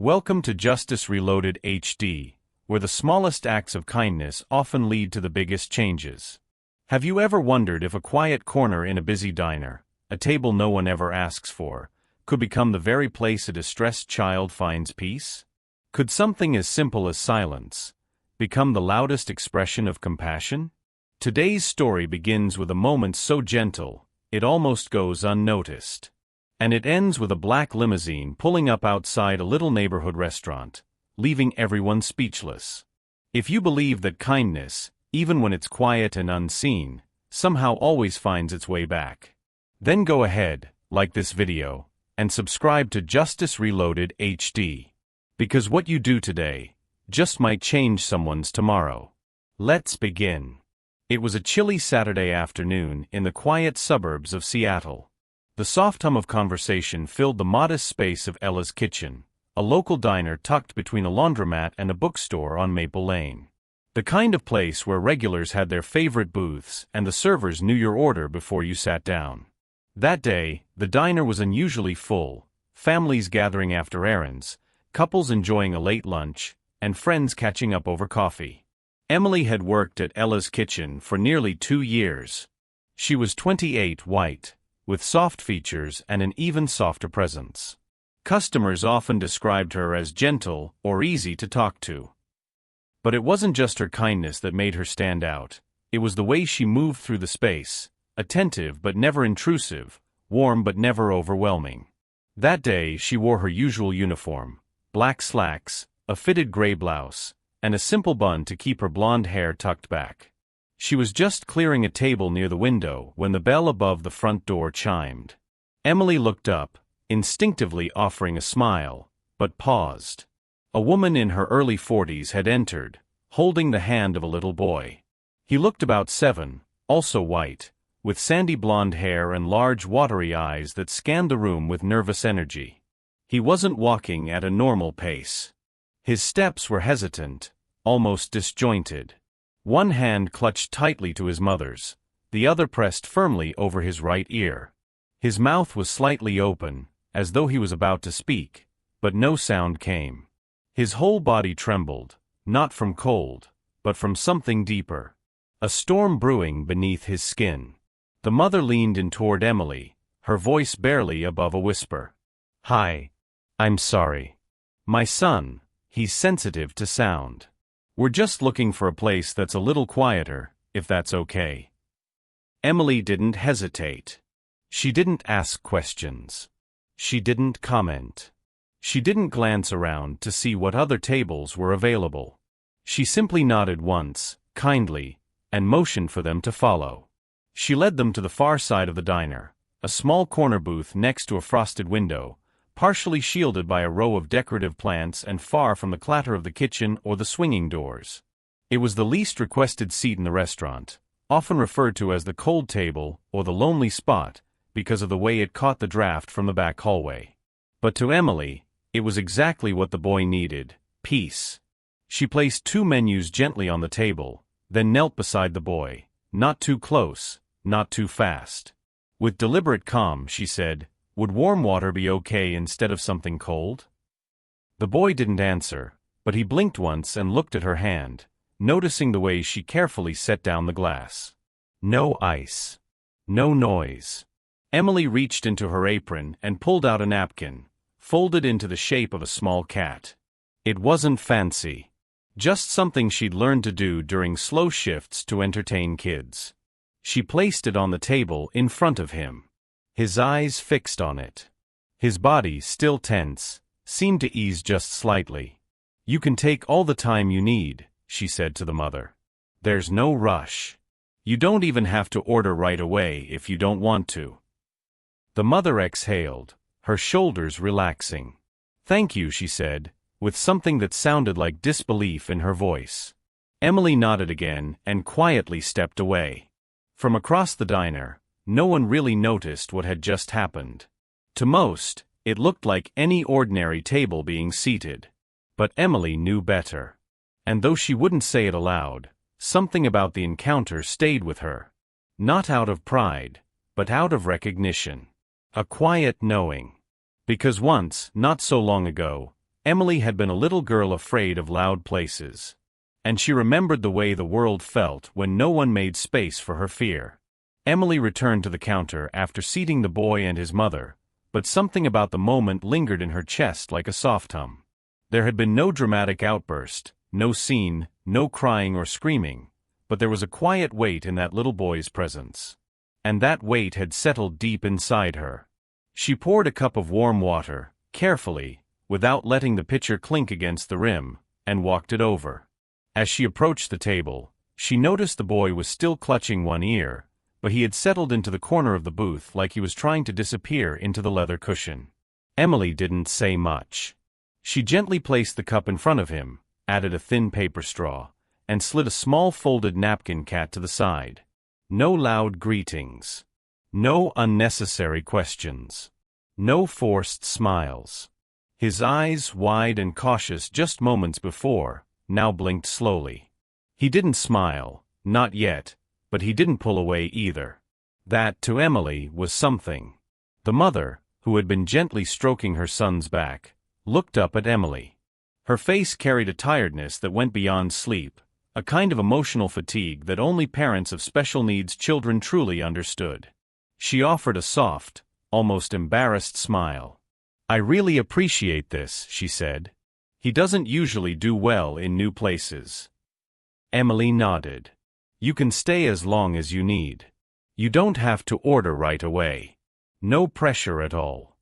Welcome to Justice Reloaded HD, where the smallest acts of kindness often lead to the biggest changes. Have you ever wondered if a quiet corner in a busy diner, a table no one ever asks for, could become the very place a distressed child finds peace? Could something as simple as silence become the loudest expression of compassion? Today's story begins with a moment so gentle, it almost goes unnoticed. And it ends with a black limousine pulling up outside a little neighborhood restaurant, leaving everyone speechless. If you believe that kindness, even when it's quiet and unseen, somehow always finds its way back, then go ahead, like this video, and subscribe to Justice Reloaded HD. Because what you do today just might change someone's tomorrow. Let's begin. It was a chilly Saturday afternoon in the quiet suburbs of Seattle. The soft hum of conversation filled the modest space of Ella's Kitchen, a local diner tucked between a laundromat and a bookstore on Maple Lane. The kind of place where regulars had their favorite booths and the servers knew your order before you sat down. That day, the diner was unusually full, families gathering after errands, couples enjoying a late lunch, and friends catching up over coffee. Emily had worked at Ella's Kitchen for nearly 2 years. She was 28, white, with soft features and an even softer presence. Customers often described her as gentle or easy to talk to. But it wasn't just her kindness that made her stand out. It was the way she moved through the space, attentive but never intrusive, warm but never overwhelming. That day she wore her usual uniform, black slacks, a fitted gray blouse, and a simple bun to keep her blonde hair tucked back. She was just clearing a table near the window when the bell above the front door chimed. Emily looked up, instinctively offering a smile, but paused. A woman in her early 40s had entered, holding the hand of a little boy. He looked about 7, also white, with sandy blonde hair and large watery eyes that scanned the room with nervous energy. He wasn't walking at a normal pace. His steps were hesitant, almost disjointed. One hand clutched tightly to his mother's, the other pressed firmly over his right ear. His mouth was slightly open, as though he was about to speak, but no sound came. His whole body trembled, not from cold, but from something deeper. A storm brewing beneath his skin. The mother leaned in toward Emily, her voice barely above a whisper. "Hi. I'm sorry. My son, he's sensitive to sound. We're just looking for a place that's a little quieter, if that's okay." Emily didn't hesitate. She didn't ask questions. She didn't comment. She didn't glance around to see what other tables were available. She simply nodded once, kindly, and motioned for them to follow. She led them to the far side of the diner, a small corner booth next to a frosted window, partially shielded by a row of decorative plants and far from the clatter of the kitchen or the swinging doors. It was the least requested seat in the restaurant, often referred to as the cold table or the lonely spot because of the way it caught the draft from the back hallway. But to Emily, it was exactly what the boy needed: peace. She placed 2 menus gently on the table, then knelt beside the boy, not too close, not too fast. With deliberate calm, she said, "Would warm water be okay instead of something cold?" The boy didn't answer, but he blinked once and looked at her hand, noticing the way she carefully set down the glass. No ice. No noise. Emily reached into her apron and pulled out a napkin, folded into the shape of a small cat. It wasn't fancy. Just something she'd learned to do during slow shifts to entertain kids. She placed it on the table in front of him. His eyes fixed on it. His body, still tense, seemed to ease just slightly. "You can take all the time you need," she said to the mother. "There's no rush. You don't even have to order right away if you don't want to." The mother exhaled, her shoulders relaxing. "Thank you," she said, with something that sounded like disbelief in her voice. Emily nodded again and quietly stepped away. From across the diner, no one really noticed what had just happened. To most, it looked like any ordinary table being seated. But Emily knew better. And though she wouldn't say it aloud, something about the encounter stayed with her. Not out of pride, but out of recognition. A quiet knowing. Because once, not so long ago, Emily had been a little girl afraid of loud places. And she remembered the way the world felt when no one made space for her fear. Emily returned to the counter after seating the boy and his mother, but something about the moment lingered in her chest like a soft hum. There had been no dramatic outburst, no scene, no crying or screaming, but there was a quiet weight in that little boy's presence. And that weight had settled deep inside her. She poured a cup of warm water, carefully, without letting the pitcher clink against the rim, and walked it over. As she approached the table, she noticed the boy was still clutching one ear, but he had settled into the corner of the booth like he was trying to disappear into the leather cushion. Emily didn't say much. She gently placed the cup in front of him, added a thin paper straw, and slid a small folded napkin cat to the side. No loud greetings. No unnecessary questions. No forced smiles. His eyes, wide and cautious just moments before, now blinked slowly. He didn't smile, not yet, but he didn't pull away either. That, to Emily, was something. The mother, who had been gently stroking her son's back, looked up at Emily. Her face carried a tiredness that went beyond sleep, a kind of emotional fatigue that only parents of special needs children truly understood. She offered a soft, almost embarrassed smile. "I really appreciate this," she said. "He doesn't usually do well in new places." Emily nodded. "You can stay as long as you need. You don't have to order right away. No pressure at all."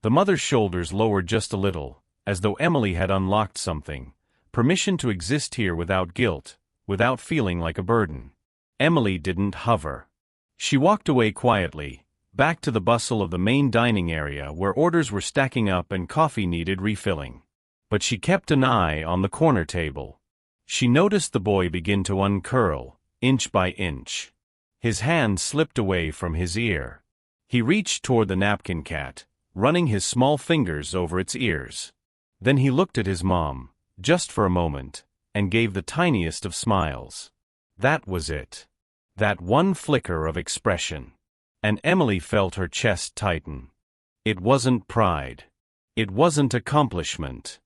The mother's shoulders lowered just a little, as though Emily had unlocked something, permission to exist here without guilt, without feeling like a burden. Emily didn't hover. She walked away quietly, back to the bustle of the main dining area where orders were stacking up and coffee needed refilling. But she kept an eye on the corner table. She noticed the boy begin to uncurl, inch by inch. His hand slipped away from his ear. He reached toward the napkin cat, running his small fingers over its ears. Then he looked at his mom, just for a moment, and gave the tiniest of smiles. That was it. That one flicker of expression. And Emily felt her chest tighten. It wasn't pride. It wasn't accomplishment.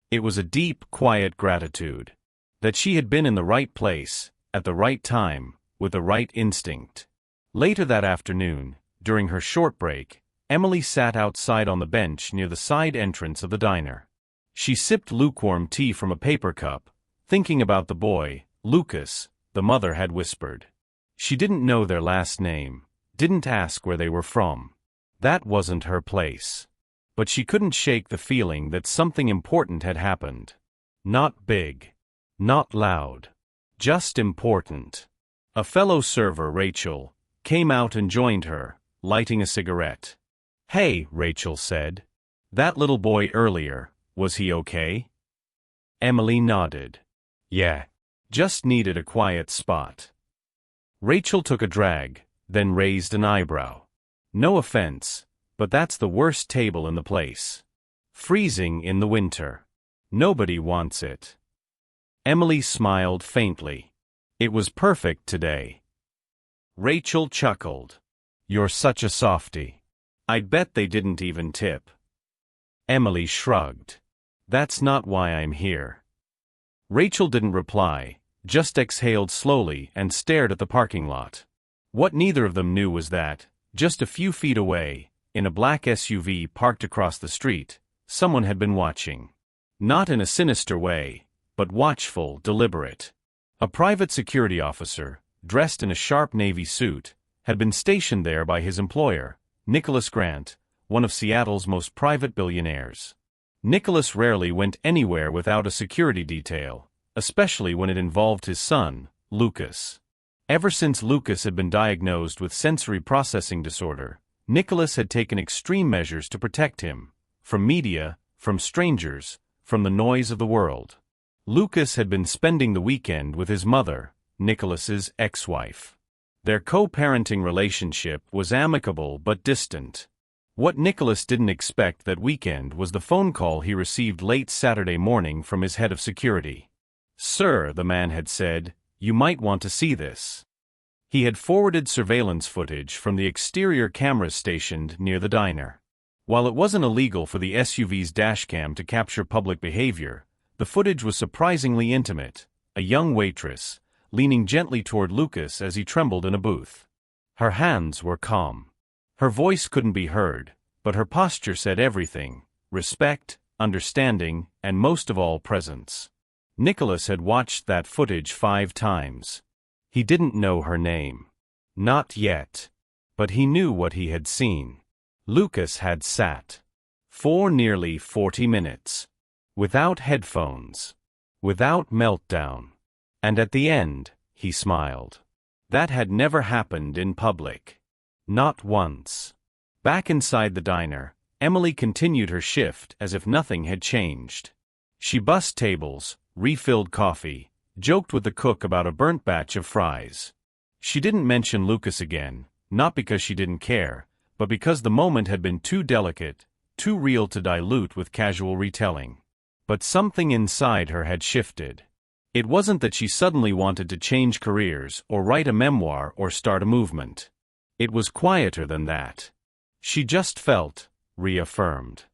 It was a deep, quiet gratitude. That she had been in the right place, at the right time, with the right instinct. Later that afternoon, during her short break, Emily sat outside on the bench near the side entrance of the diner. She sipped lukewarm tea from a paper cup, thinking about the boy, Lucas, the mother had whispered. She didn't know their last name, didn't ask where they were from. That wasn't her place. But she couldn't shake the feeling that something important had happened. Not big. Not loud. Just important. A fellow server, Rachel, came out and joined her, lighting a cigarette. "Hey," Rachel said. "That little boy earlier, was he okay?" Emily nodded. "Yeah. Just needed a quiet spot." Rachel took a drag, then raised an eyebrow. "No offense, but that's the worst table in the place. Freezing in the winter. Nobody wants it." Emily smiled faintly. "It was perfect today." Rachel chuckled. "You're such a softie. I'd bet they didn't even tip." Emily shrugged. "That's not why I'm here." Rachel didn't reply, just exhaled slowly and stared at the parking lot. What neither of them knew was that, just a few feet away, in a black SUV parked across the street, someone had been watching. Not in a sinister way, but watchful, deliberate. A private security officer, dressed in a sharp navy suit, had been stationed there by his employer, Nicholas Grant, one of Seattle's most private billionaires. Nicholas rarely went anywhere without a security detail, especially when it involved his son, Lucas. Ever since Lucas had been diagnosed with sensory processing disorder, Nicholas had taken extreme measures to protect him, from media, from strangers, from the noise of the world. Lucas had been spending the weekend with his mother, Nicholas's ex-wife. Their co-parenting relationship was amicable but distant. What Nicholas didn't expect that weekend was the phone call he received late Saturday morning from his head of security. "Sir," the man had said, "you might want to see this." He had forwarded surveillance footage from the exterior cameras stationed near the diner. While it wasn't illegal for the SUV's dashcam to capture public behavior, the footage was surprisingly intimate. A young waitress, leaning gently toward Lucas as he trembled in a booth. Her hands were calm. Her voice couldn't be heard, but her posture said everything: respect, understanding, and most of all, presence. Nicholas had watched that footage 5 times. He didn't know her name. Not yet. But he knew what he had seen. Lucas had sat for nearly 40 minutes. Without headphones. Without meltdown. And at the end, he smiled. That had never happened in public. Not once. Back inside the diner, Emily continued her shift as if nothing had changed. She bussed tables, refilled coffee, joked with the cook about a burnt batch of fries. She didn't mention Lucas again, not because she didn't care, but because the moment had been too delicate, too real to dilute with casual retelling. But something inside her had shifted. It wasn't that she suddenly wanted to change careers or write a memoir or start a movement. It was quieter than that. She just felt reaffirmed.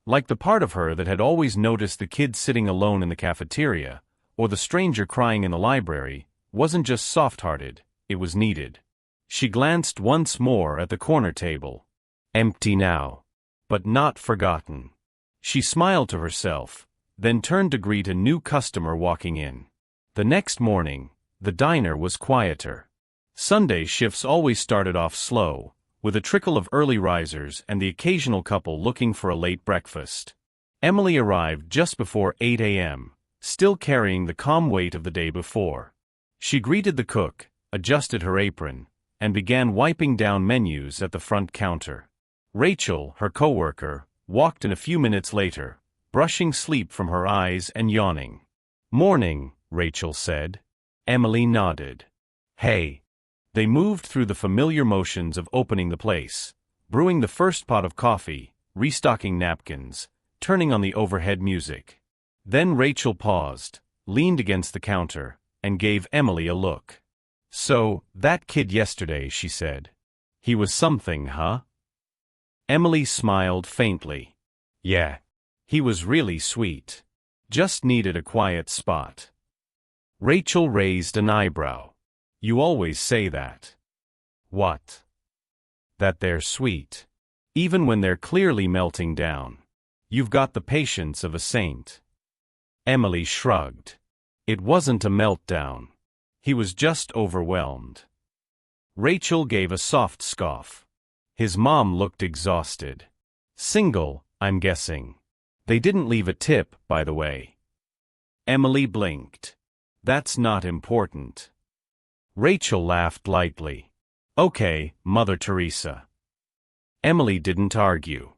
Like the part of her that had always noticed the kid sitting alone in the cafeteria, or the stranger crying in the library, wasn't just soft-hearted, it was needed. She glanced once more at the corner table. Empty now. But not forgotten. She smiled to herself, then turned to greet a new customer walking in. The next morning, the diner was quieter. Sunday shifts always started off slow, with a trickle of early risers and the occasional couple looking for a late breakfast. Emily arrived just before 8 a.m., still carrying the calm weight of the day before. She greeted the cook, adjusted her apron, and began wiping down menus at the front counter. Rachel, her coworker, walked in a few minutes later, brushing sleep from her eyes and yawning. "Morning," Rachel said. Emily nodded. "Hey." They moved through the familiar motions of opening the place, brewing the first pot of coffee, restocking napkins, turning on the overhead music. Then Rachel paused, leaned against the counter, and gave Emily a look. "So, that kid yesterday," she said. "He was something, huh?" Emily smiled faintly. "Yeah. He was really sweet. Just needed a quiet spot." Rachel raised an eyebrow. "You always say that." "What?" "That they're sweet. Even when they're clearly melting down. You've got the patience of a saint." Emily shrugged. It wasn't a meltdown. He was just overwhelmed. Rachel gave a soft scoff. His mom looked exhausted. "Single, I'm guessing. They didn't leave a tip, by the way." Emily blinked. "That's not important." Rachel laughed lightly. "Okay, Mother Teresa." Emily didn't argue.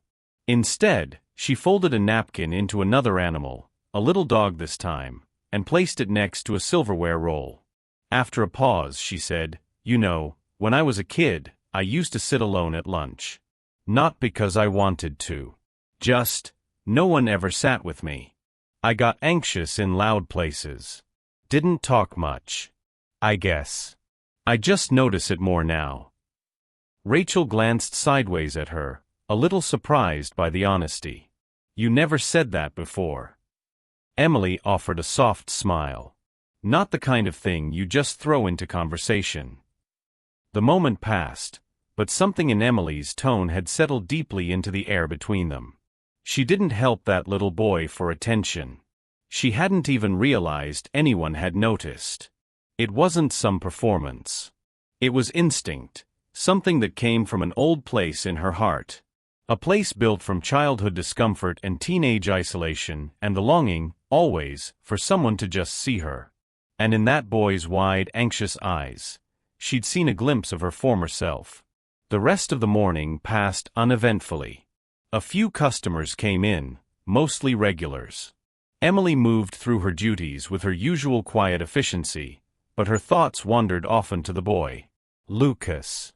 Instead, she folded a napkin into another animal, a little dog this time, and placed it next to a silverware roll. After a pause, she said, "You know, when I was a kid, I used to sit alone at lunch. Not because I wanted to. Just, no one ever sat with me. I got anxious in loud places. Didn't talk much. I guess. I just notice it more now." Rachel glanced sideways at her, a little surprised by the honesty. "You never said that before." Emily offered a soft smile. "Not the kind of thing you just throw into conversation." The moment passed, but something in Emily's tone had settled deeply into the air between them. She didn't help that little boy for attention. She hadn't even realized anyone had noticed. It wasn't some performance. It was instinct, something that came from an old place in her heart. A place built from childhood discomfort and teenage isolation and the longing, always, for someone to just see her. And in that boy's wide, anxious eyes, she'd seen a glimpse of her former self. The rest of the morning passed uneventfully. A few customers came in, mostly regulars. Emily moved through her duties with her usual quiet efficiency, but her thoughts wandered often to the boy. Lucas.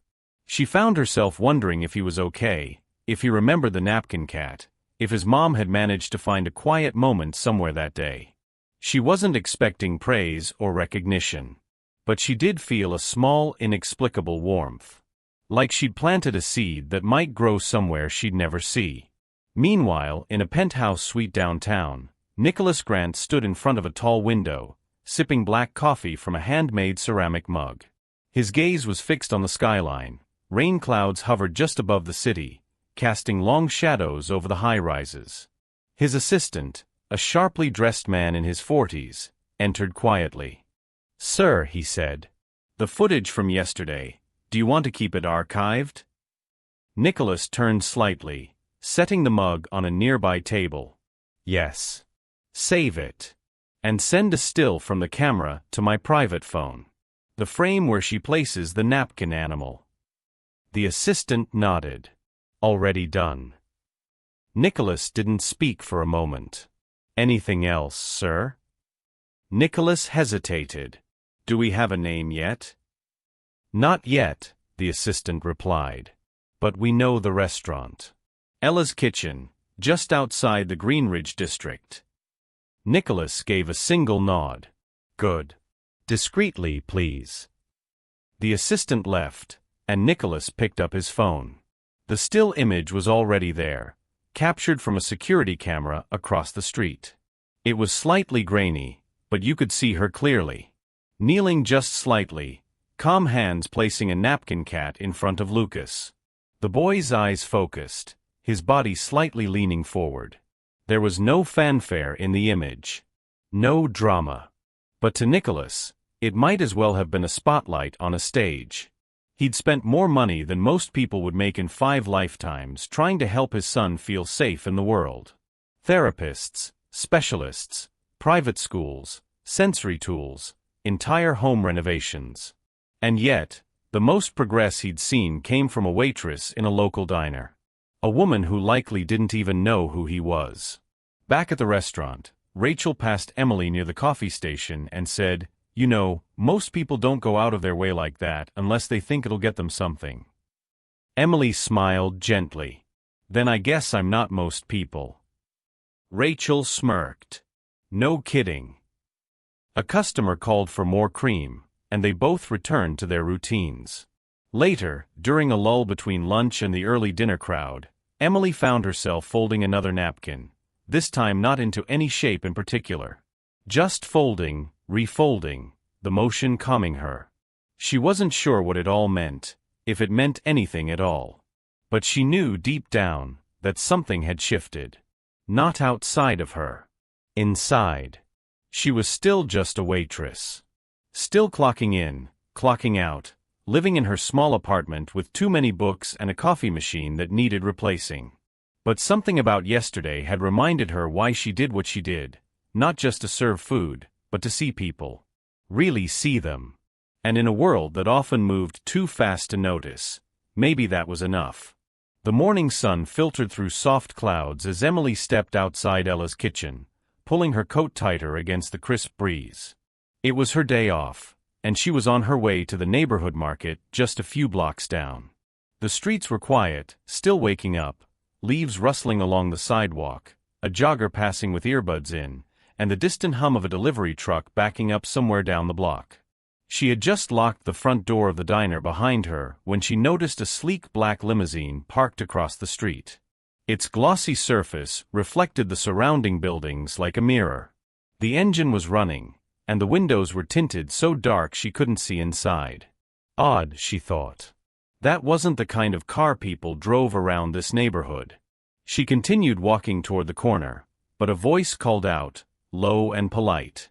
She found herself wondering if he was okay, if he remembered the napkin cat, if his mom had managed to find a quiet moment somewhere that day. She wasn't expecting praise or recognition, but she did feel a small, inexplicable warmth. Like she'd planted a seed that might grow somewhere she'd never see. Meanwhile, in a penthouse suite downtown, Nicholas Grant stood in front of a tall window, sipping black coffee from a handmade ceramic mug. His gaze was fixed on the skyline. Rain clouds hovered just above the city, casting long shadows over the high-rises. His assistant, a sharply dressed man in his 40s, entered quietly. "Sir," he said, "the footage from yesterday, do you want to keep it archived?" Nicholas turned slightly, setting the mug on a nearby table. "Yes. Save it. And send a still from the camera to my private phone. The frame where she places the napkin animal." The assistant nodded. "Already done." Nicholas didn't speak for a moment. "Anything else, sir?" Nicholas hesitated. "Do we have a name yet?" "Not yet," the assistant replied. "But we know the restaurant. Ella's Kitchen, just outside the Greenridge district." Nicholas gave a single nod. "Good. Discreetly, please." The assistant left, and Nicholas picked up his phone. The still image was already there, captured from a security camera across the street. It was slightly grainy, but you could see her clearly. Kneeling just slightly, calm hands placing a napkin cat in front of Lucas. The boy's eyes focused, his body slightly leaning forward. There was no fanfare in the image. No drama. But to Nicholas, it might as well have been a spotlight on a stage. He'd spent more money than most people would make in 5 lifetimes trying to help his son feel safe in the world. Therapists, specialists, private schools, sensory tools, entire home renovations. And yet, the most progress he'd seen came from a waitress in a local diner. A woman who likely didn't even know who he was. Back at the restaurant, Rachel passed Emily near the coffee station and said, "You know, most people don't go out of their way like that unless they think it'll get them something." Emily smiled gently. "Then I guess I'm not most people." Rachel smirked. "No kidding." A customer called for more cream, and they both returned to their routines. Later, during a lull between lunch and the early dinner crowd, Emily found herself folding another napkin, this time not into any shape in particular. Just folding, refolding, the motion calming her. She wasn't sure what it all meant, if it meant anything at all. But she knew deep down that something had shifted. Not outside of her. Inside. She was still just a waitress. Still clocking in, clocking out, living in her small apartment with too many books and a coffee machine that needed replacing. But something about yesterday had reminded her why she did what she did, not just to serve food, but to see people. Really see them. And in a world that often moved too fast to notice, maybe that was enough. The morning sun filtered through soft clouds as Emily stepped outside Ella's kitchen, pulling her coat tighter against the crisp breeze. It was her day off, and she was on her way to the neighborhood market just a few blocks down. The streets were quiet, still waking up, leaves rustling along the sidewalk, a jogger passing with earbuds in, and the distant hum of a delivery truck backing up somewhere down the block. She had just locked the front door of the diner behind her when she noticed a sleek black limousine parked across the street. Its glossy surface reflected the surrounding buildings like a mirror. The engine was running, and the windows were tinted so dark she couldn't see inside. Odd, she thought. That wasn't the kind of car people drove around this neighborhood. She continued walking toward the corner, but a voice called out, low and polite.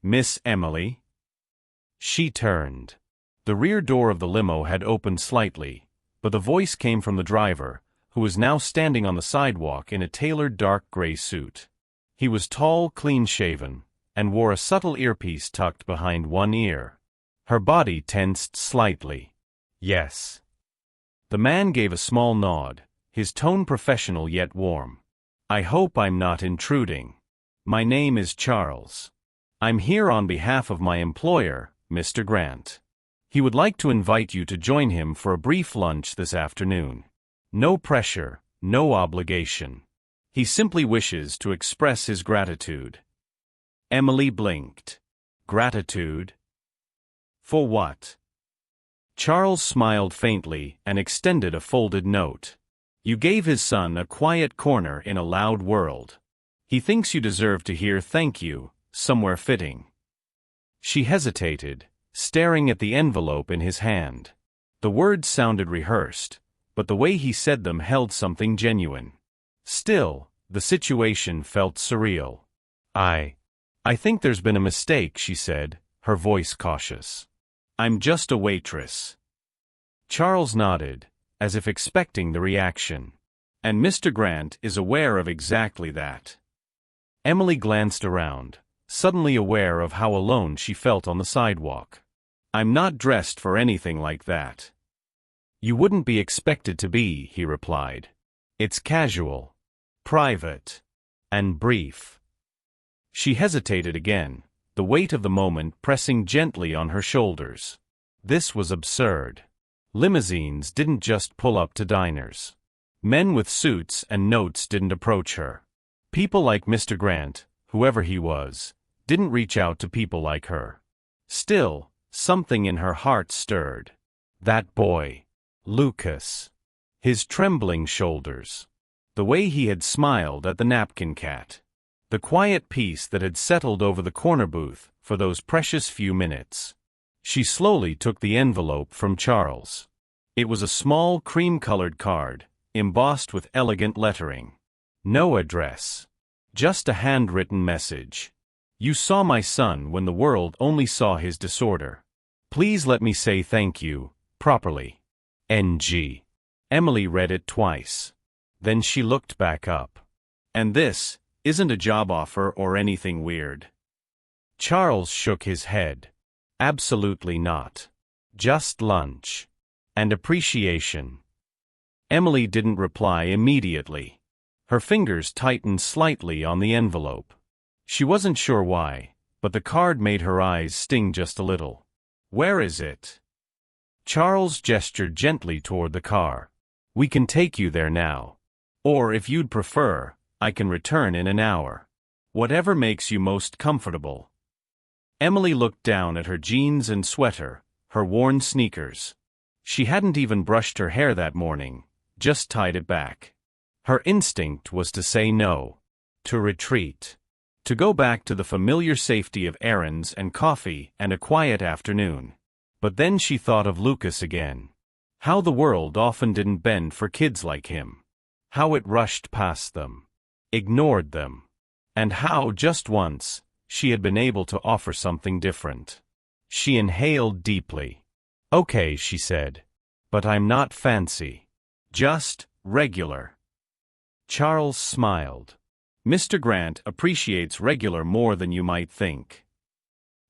"Miss Emily?" She turned. The rear door of the limo had opened slightly, but the voice came from the driver, who was now standing on the sidewalk in a tailored dark gray suit. He was tall, clean-shaven, and wore a subtle earpiece tucked behind one ear. Her body tensed slightly. "Yes." The man gave a small nod, his tone professional yet warm. "I hope I'm not intruding. My name is Charles. I'm here on behalf of my employer, Mr. Grant. He would like to invite you to join him for a brief lunch this afternoon. No pressure, no obligation. He simply wishes to express his gratitude." Emily blinked. Gratitude? For what? Charles smiled faintly and extended a folded note. You gave his son a quiet corner in a loud world. He thinks you deserve to hear thank you, somewhere fitting." She hesitated, staring at the envelope in his hand. The words sounded rehearsed, but the way he said them held something genuine. Still, the situation felt surreal. I think there's been a mistake," she said, her voice cautious. "I'm just a waitress." Charles nodded, as if expecting the reaction. "And Mr. Grant is aware of exactly that." Emily glanced around, suddenly aware of how alone she felt on the sidewalk. "I'm not dressed for anything like that." "You wouldn't be expected to be," he replied. "It's casual, private, and brief." She hesitated again, the weight of the moment pressing gently on her shoulders. This was absurd. Limousines didn't just pull up to diners. Men with suits and notes didn't approach her. People like Mr. Grant, whoever he was, didn't reach out to people like her. Still, something in her heart stirred. That boy, Lucas. His trembling shoulders. The way he had smiled at the napkin cat. The quiet peace that had settled over the corner booth for those precious few minutes. She slowly took the envelope from Charles. It was a small cream-colored card, embossed with elegant lettering. No address. Just a handwritten message. "You saw my son when the world only saw his disorder. Please let me say thank you, properly. N.G." Emily read it twice. Then she looked back up. "And this isn't a job offer or anything weird?" Charles shook his head. "Absolutely not. Just lunch. And appreciation." Emily didn't reply immediately. Her fingers tightened slightly on the envelope. She wasn't sure why, but the card made her eyes sting just a little. "Where is it?" Charles gestured gently toward the car. "We can take you there now. Or if you'd prefer, I can return in an hour. Whatever makes you most comfortable." Emily looked down at her jeans and sweater, her worn sneakers. She hadn't even brushed her hair that morning, just tied it back. Her instinct was to say no. To retreat. To go back to the familiar safety of errands and coffee and a quiet afternoon. But then she thought of Lucas again. How the world often didn't bend for kids like him. How it rushed past them. Ignored them. And how, just once, she had been able to offer something different. She inhaled deeply. "Okay," she said. "But I'm not fancy. Just regular." Charles smiled. "Mr. Grant appreciates regular more than you might think."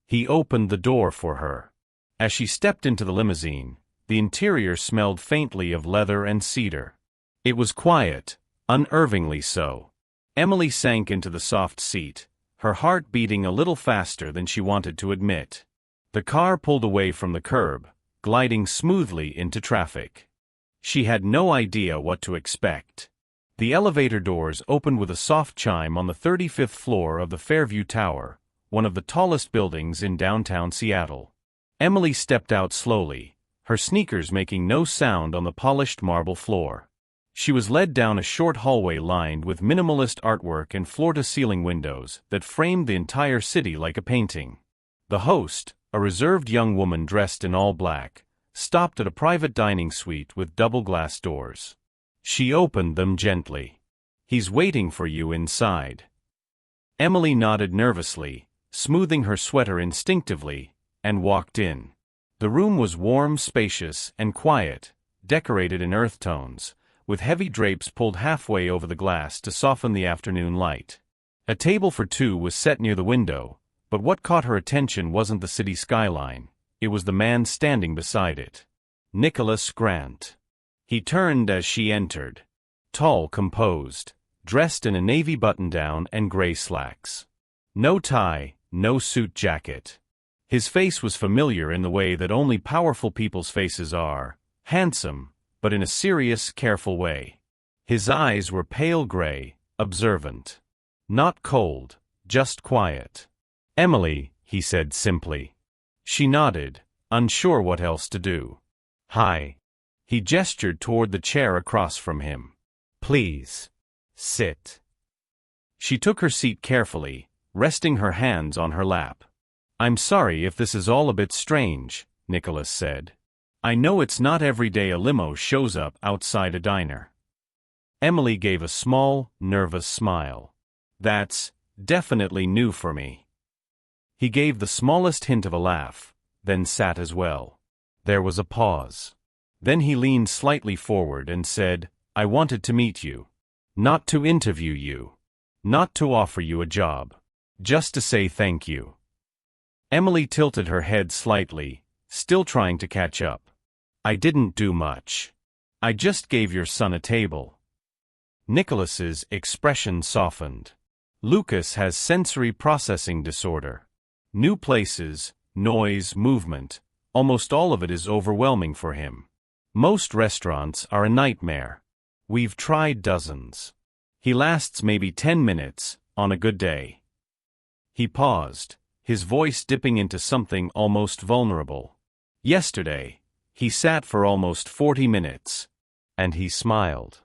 He opened the door for her. As she stepped into the limousine, the interior smelled faintly of leather and cedar. It was quiet, unnervingly so. Emily sank into the soft seat, her heart beating a little faster than she wanted to admit. The car pulled away from the curb, gliding smoothly into traffic. She had no idea what to expect. The elevator doors opened with a soft chime on the 35th floor of the Fairview Tower, one of the tallest buildings in downtown Seattle. Emily stepped out slowly, her sneakers making no sound on the polished marble floor. She was led down a short hallway lined with minimalist artwork and floor-to-ceiling windows that framed the entire city like a painting. The host, a reserved young woman dressed in all black, stopped at a private dining suite with double glass doors. She opened them gently. "He's waiting for you inside." Emily nodded nervously, smoothing her sweater instinctively, and walked in. The room was warm, spacious, and quiet, decorated in earth tones, with heavy drapes pulled halfway over the glass to soften the afternoon light. A table for two was set near the window, but what caught her attention wasn't the city skyline, it was the man standing beside it. Nicholas Grant. He turned as she entered. Tall, composed, dressed in a navy button-down and gray slacks. No tie, no suit jacket. His face was familiar in the way that only powerful people's faces are, handsome, but in a serious, careful way. His eyes were pale gray, observant. Not cold, just quiet. "Emily," he said simply. She nodded, unsure what else to do. "Hi." He gestured toward the chair across from him. Please. Sit. She took her seat carefully, resting her hands on her lap. I'm sorry if this is all a bit strange, Nicholas said. I know it's not every day a limo shows up outside a diner. Emily gave a small, nervous smile. That's definitely new for me. He gave the smallest hint of a laugh, then sat as well. There was a pause. Then he leaned slightly forward and said, I wanted to meet you. Not to interview you. Not to offer you a job. Just to say thank you. Emily tilted her head slightly, still trying to catch up. I didn't do much. I just gave your son a table. Nicholas's expression softened. Lucas has sensory processing disorder. New places, noise, movement, almost all of it is overwhelming for him. Most restaurants are a nightmare. We've tried dozens. He lasts maybe 10 minutes, on a good day. He paused, his voice dipping into something almost vulnerable. Yesterday, he sat for almost 40 minutes. And he smiled.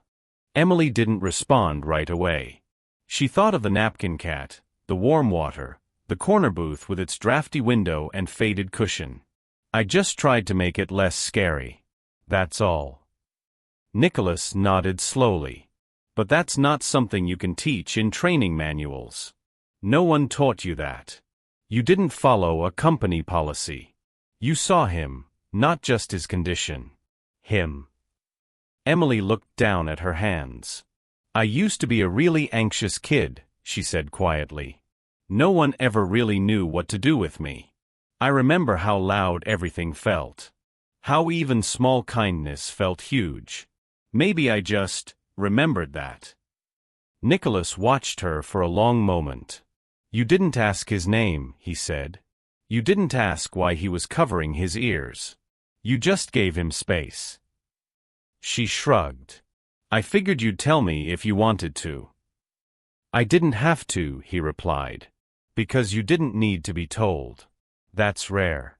Emily didn't respond right away. She thought of the napkin cat, the warm water, the corner booth with its drafty window and faded cushion. I just tried to make it less scary. That's all. Nicholas nodded slowly. But that's not something you can teach in training manuals. No one taught you that. You didn't follow a company policy. You saw him, not just his condition. Him. Emily looked down at her hands. I used to be a really anxious kid, she said quietly. No one ever really knew what to do with me. I remember how loud everything felt. How even small kindness felt huge. Maybe I just remembered that. Nicholas watched her for a long moment. You didn't ask his name, he said. You didn't ask why he was covering his ears. You just gave him space. She shrugged. I figured you'd tell me if you wanted to. I didn't have to, he replied. Because you didn't need to be told. That's rare.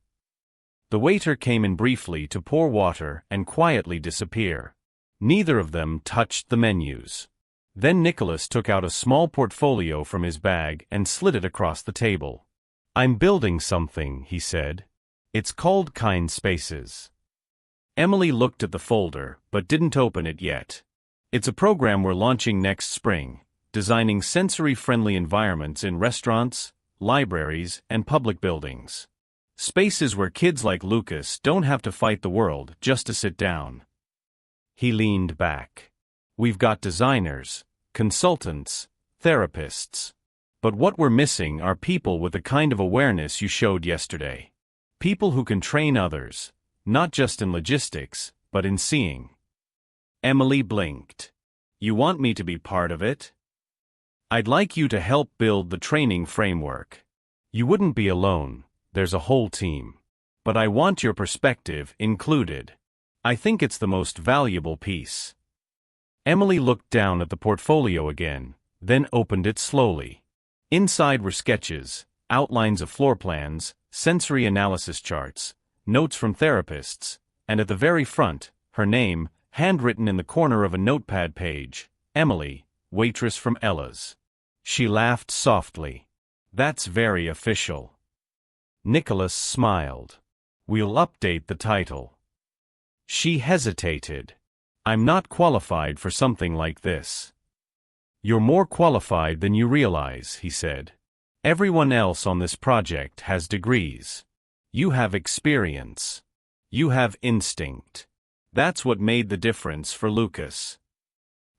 The waiter came in briefly to pour water and quietly disappear. Neither of them touched the menus. Then Nicholas took out a small portfolio from his bag and slid it across the table. I'm building something, he said. It's called Kind Spaces. Emily looked at the folder, but didn't open it yet. It's a program we're launching next spring, designing sensory-friendly environments in restaurants, libraries, and public buildings. Spaces where kids like Lucas don't have to fight the world just to sit down. He leaned back. We've got designers, consultants, therapists. But what we're missing are people with the kind of awareness you showed yesterday. People who can train others, not just in logistics, but in seeing. Emily blinked. You want me to be part of it? I'd like you to help build the training framework. You wouldn't be alone, there's a whole team. But I want your perspective included. I think it's the most valuable piece. Emily looked down at the portfolio again, then opened it slowly. Inside were sketches, outlines of floor plans, sensory analysis charts, notes from therapists, and at the very front, her name, handwritten in the corner of a notepad page, Emily, waitress from Ella's. She laughed softly. That's very official. Nicholas smiled. We'll update the title. She hesitated. I'm not qualified for something like this. You're more qualified than you realize, he said. Everyone else on this project has degrees. You have experience. You have instinct. That's what made the difference for Lucas.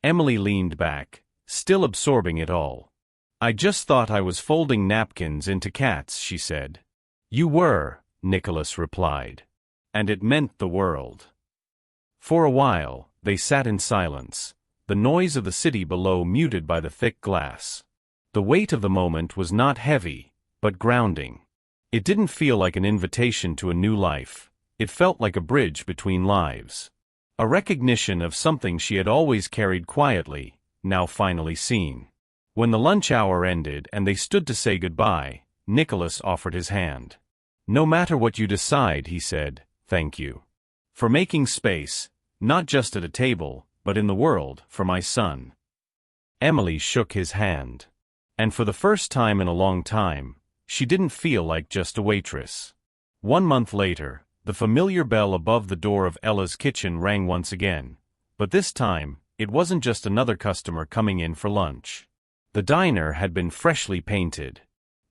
Emily leaned back, still absorbing it all. I just thought I was folding napkins into cats, she said. You were, Nicholas replied. And it meant the world. For a while, they sat in silence, the noise of the city below muted by the thick glass. The weight of the moment was not heavy, but grounding. It didn't feel like an invitation to a new life. It felt like a bridge between lives. A recognition of something she had always carried quietly, now finally seen. When the lunch hour ended and they stood to say goodbye, Nicholas offered his hand. No matter what you decide, he said, thank you. For making space, not just at a table, but in the world, for my son." Emily shook his hand. And for the first time in a long time, she didn't feel like just a waitress. 1 month later, the familiar bell above the door of Ella's kitchen rang once again, but this time, it wasn't just another customer coming in for lunch. The diner had been freshly painted.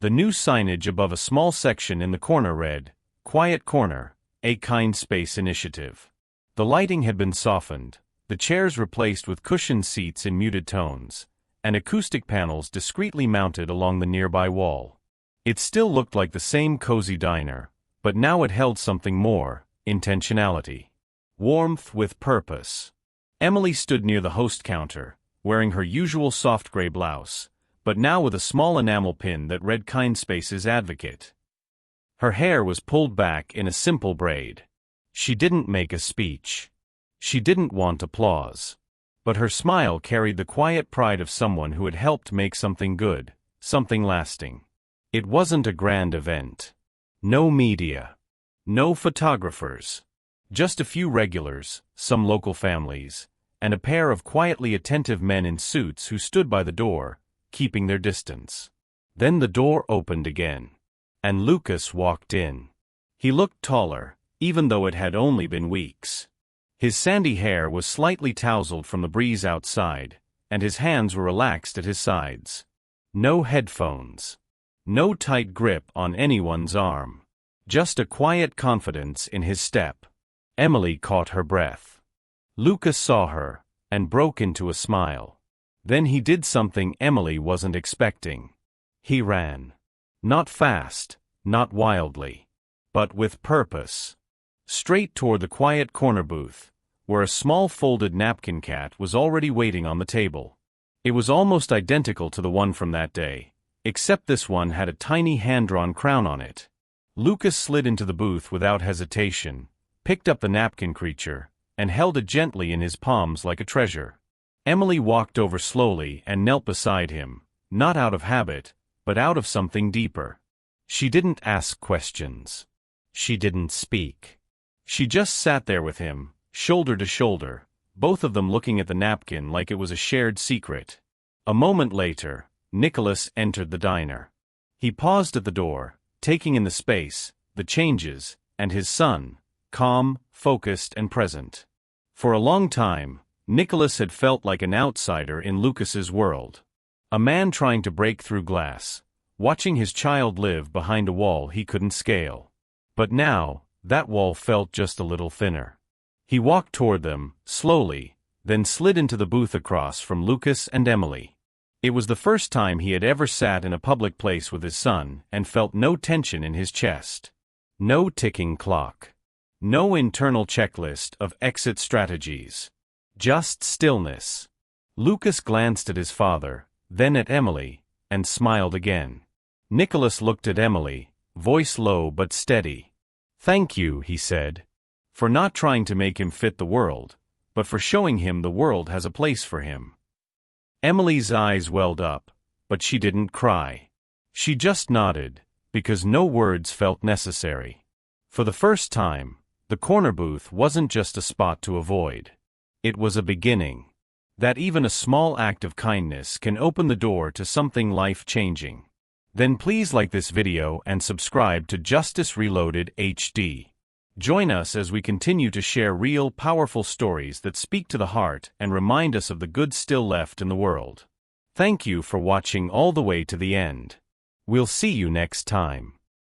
The new signage above a small section in the corner read, "Quiet Corner, a Kind Space Initiative." The lighting had been softened, the chairs replaced with cushioned seats in muted tones, and acoustic panels discreetly mounted along the nearby wall. It still looked like the same cozy diner, but now it held something more: intentionality. Warmth with purpose. Emily stood near the host counter, wearing her usual soft gray blouse, but now with a small enamel pin that read "Kind Spaces Advocate." Her hair was pulled back in a simple braid. She didn't make a speech. She didn't want applause. But her smile carried the quiet pride of someone who had helped make something good, something lasting. It wasn't a grand event. No media. No photographers. Just a few regulars, some local families, and a pair of quietly attentive men in suits who stood by the door, keeping their distance. Then the door opened again. And Lucas walked in. He looked taller, even though it had only been weeks. His sandy hair was slightly tousled from the breeze outside, and his hands were relaxed at his sides. No headphones. No tight grip on anyone's arm. Just a quiet confidence in his step. Emily caught her breath. Lucas saw her, and broke into a smile. Then he did something Emily wasn't expecting. He ran. Not fast, not wildly, but with purpose. Straight toward the quiet corner booth, where a small folded napkin cat was already waiting on the table. It was almost identical to the one from that day, except this one had a tiny hand-drawn crown on it. Lucas slid into the booth without hesitation, picked up the napkin creature, and held it gently in his palms like a treasure. Emily walked over slowly and knelt beside him, not out of habit, but out of something deeper. She didn't ask questions. She didn't speak. She just sat there with him, shoulder to shoulder, both of them looking at the napkin like it was a shared secret. A moment later, Nicholas entered the diner. He paused at the door, taking in the space, the changes, and his son, calm, focused, and present. For a long time, Nicholas had felt like an outsider in Lucas's world. A man trying to break through glass, watching his child live behind a wall he couldn't scale. But now, that wall felt just a little thinner. He walked toward them, slowly, then slid into the booth across from Lucas and Emily. It was the first time he had ever sat in a public place with his son and felt no tension in his chest. No ticking clock. No internal checklist of exit strategies. Just stillness. Lucas glanced at his father, then at Emily, and smiled again. Nicholas looked at Emily, voice low but steady. "Thank you," he said, "for not trying to make him fit the world, but for showing him the world has a place for him." Emily's eyes welled up, but she didn't cry. She just nodded, because no words felt necessary. For the first time, the corner booth wasn't just a spot to avoid. It was a beginning. That even a small act of kindness can open the door to something life-changing. Then please like this video and subscribe to Justice Reloaded HD. Join us as we continue to share real, powerful stories that speak to the heart and remind us of the good still left in the world. Thank you for watching all the way to the end. We'll see you next time.